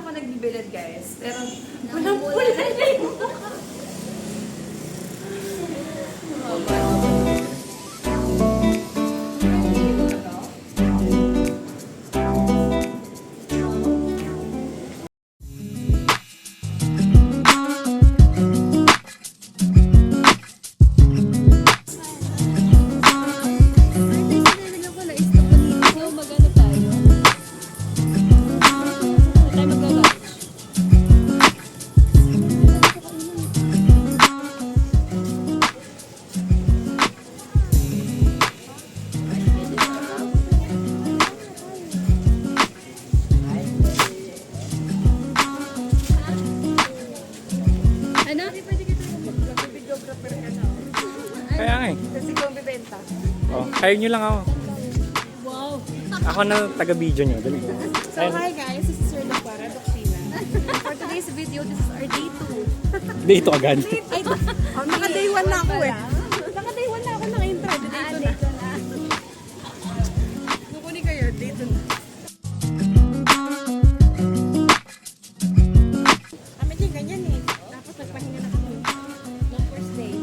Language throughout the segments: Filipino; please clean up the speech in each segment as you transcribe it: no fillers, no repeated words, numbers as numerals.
ako nagbibilad guys. Pero walang pula na yung Kaya nga eh. kasi kung bibenta. Oh, hire nyo lang ako. Wow! Ako na taga-video nyo. Dali. So hi guys, this is Sir Laquara Doctrina. For today's video, this is our day 2. Dito agad. Ay, naka-day 1 na ako eh. Naka-day 1 na ako naka-intro. Day 2 na. Kukunin kayo, day 2 na. Kami din ganyan eh. Tapos nagpahinga na kami. No first day.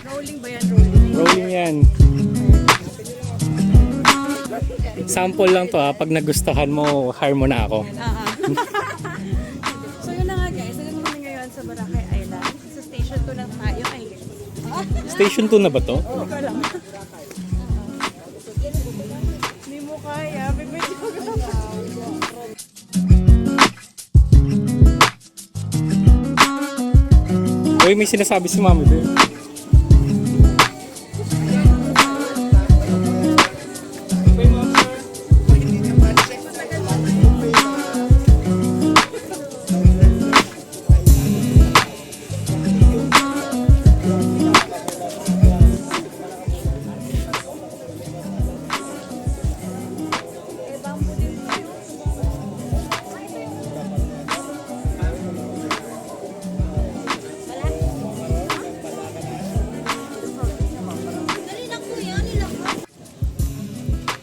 Rolling ba yan? Rolling. Rolling yan. Sample lang to ha. Pag nagustuhan mo, hire mo na ako. So yun na nga guys, nandito kami ngayon sa Boracay Island. Sa station 2 ng tayo ay Station 2 na ba to? hindi ko alam. Hindi mo kaya, bibidyo ko. Uy, may sinasabi si mami doon.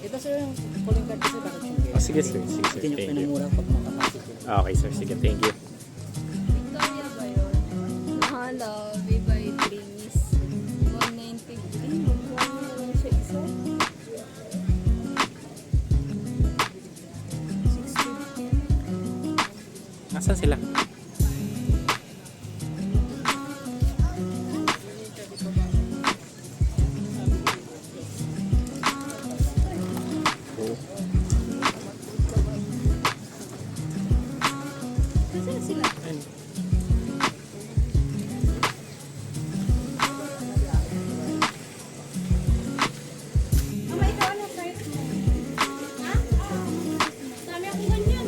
Ito sir, yung calling card kasi bakit yung Oh, sige sir. Sige sir. Hindi nyo Thank you. pinamura pag makapasok. Okay sir. Sige, thank you. Victoria ba yun? Mahala, Viva Drinks. 190. Ay, magkano na lang siya isa? 650. Nasaan sila? Nasaan sila? Ayun. Mama, ikaw ano flight mo? Ha? Dami ako ganyan.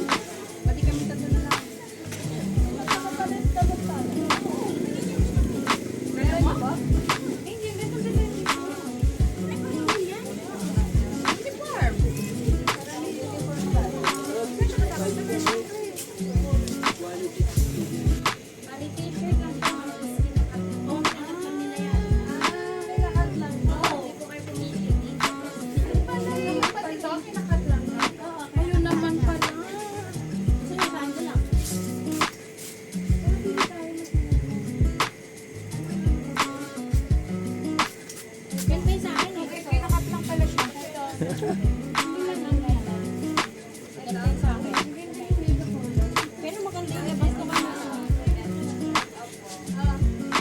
Pati kami tatlo na lang. Meron mo ba? Hindi, ganito ganyan dito. Ay, paano yan? Uniform. Parang uniform ba? Kasi ka dapat na version 3. Bali t-shirt lang siya. Oo, nakakat lang nila yan. Nakakat lang. Oo. Hindi po kayo pumili dito. Pala yung ito, kinakat lang. Ayun naman pala. Gusto niyo saan ko lang? Pero pili tayo na Ganda yung sa akin. Kinakat lang pala siya. Hindi lang lang kaya lang. Ganda yung sa akin. Pero maganda yung labas ko ka na.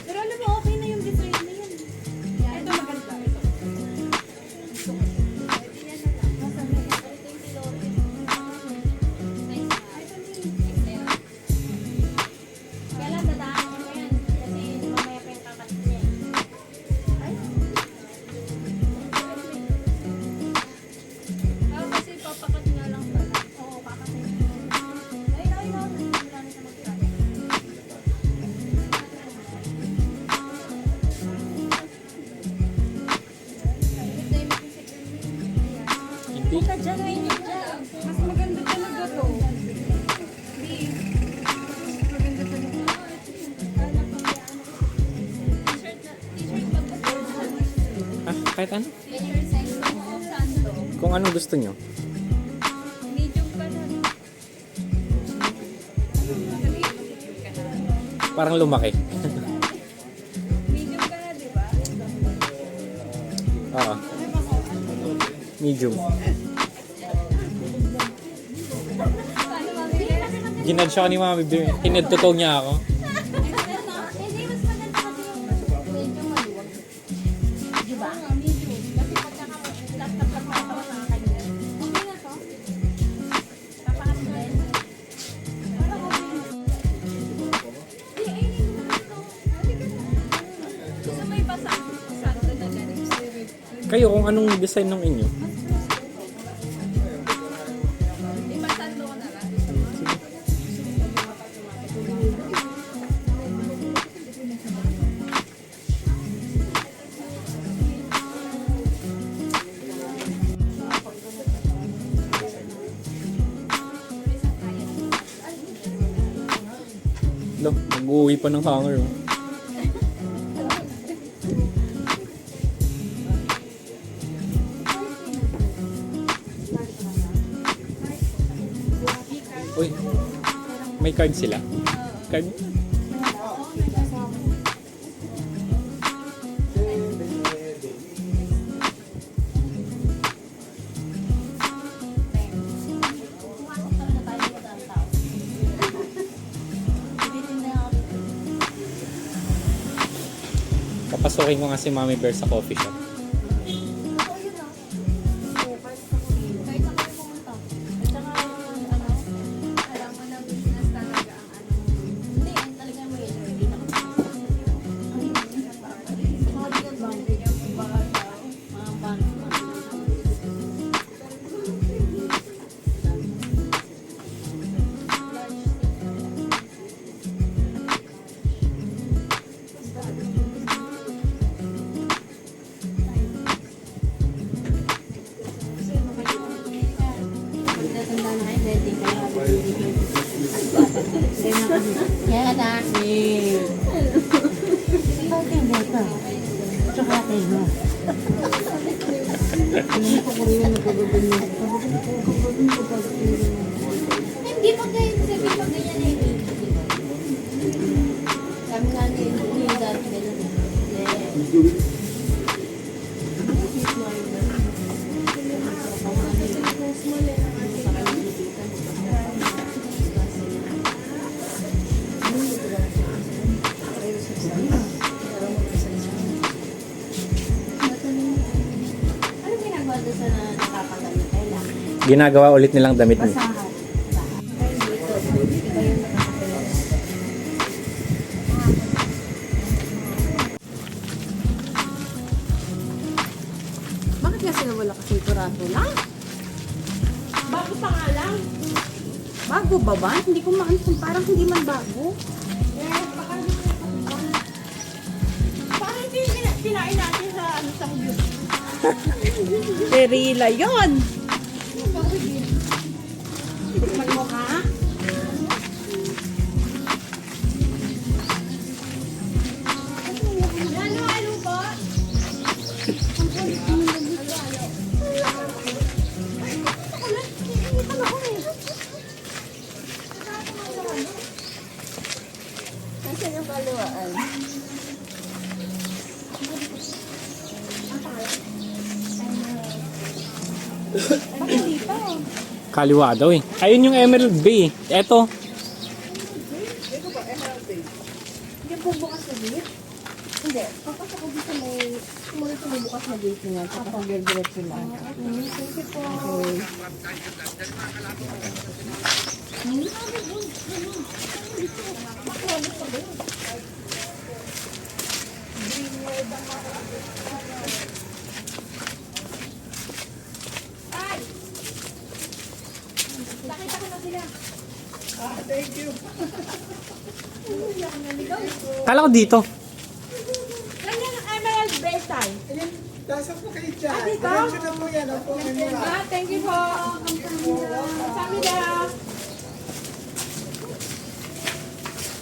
Pero alam mo, okay na yung design na yan. Ito maganda. Ito. Gusto ko siya. Pwede yan na lang. Nasa may ito yung pilori. Nice na. Ito yung Kailan dadaan ko yan? Kasi mamaya pa yung kakat niya. Ay. Kasi papakat nga lang pala. Oo, papakat. Ay, ay, ay. Hindi lang siya magkakit. Punta dyan, mainit dyan. Mas maganda talaga to. Beef. Mas maganda talaga. Ah, kahit ano? Yan your size mo. Saan to? Kung anong gusto nyo. Medium ka na. Parang lumaki. Medium ka na, di ba? Oo. Medium. Paano mamili? Ginadge ako ni Mami Bear. Hinedtotog niya ako. Hindi, mas maganda kasi yung medyo maluwag. Di ba? Medium. Kasi pagka laptop sa kanya. Okay na to? Papangat mo din. Parang okay. Hindi, ayun yung naman to. Halika na. Gusto mo ipasang santo na ganun. Kayo, kung anong design ng inyo. Ipasando ko na lang. Lo, mag-uwi pa ng hanger. Oh. Uy, may card sila. Card? Papasukin ko nga si Mami Bear sa coffee shop. Kahit sa kayo pumunta. At saka, alam mo na business talaga ang ano. Hindi, ang talaga mo yun. Hindi na kami. Mga di advantage ang kumbaga sa mga bank. Kaya na. Ikaw yung bata. Tsaka kayo. Hindi pag ganyan, sabi pag ganyan na yung kami nga ni dati ganun. Ano ginagawa doon sa nakakagamit? Kailangan. Ginagawa ulit nilang damit niya. Bakit nga sinawala kasi ito rato lang? Bago pa nga lang. Bago ba ba? Hindi ko maansin. Parang hindi man bago. Parang hindi kinain natin sa ano sa yun. Perila yun! Tikman mo ka? Ano po? Nasaan yung kaluwaan? Bakit dito? Kaliwa daw eh. Ayun yung Emerald Bay. Eto. Hindi po bukas na gate? Hindi. Papasok ko dito may sumunod sa bukas na gate niya. Tapos diretso lang. Thank you po. Okay. Nakita ko na sila. Kala ko dito. Ganyan ang Emerald Beta. Tay? Ayun, nasa po kayo dyan. Ah, dito? Diretso na po yan. Opo, may mga. Ah, thank you po. Kamsamida.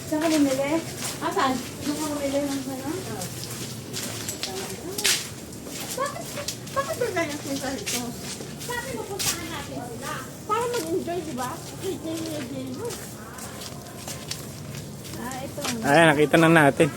Saan ka bumili? Asan? Saan ka bumili ng ano? Bakit ba ganyan sa ito? Sabi mo, puntahan natin sila. Para mag-enjoy, di ba? Okay, Ah, ito. Ayan, nakita na natin.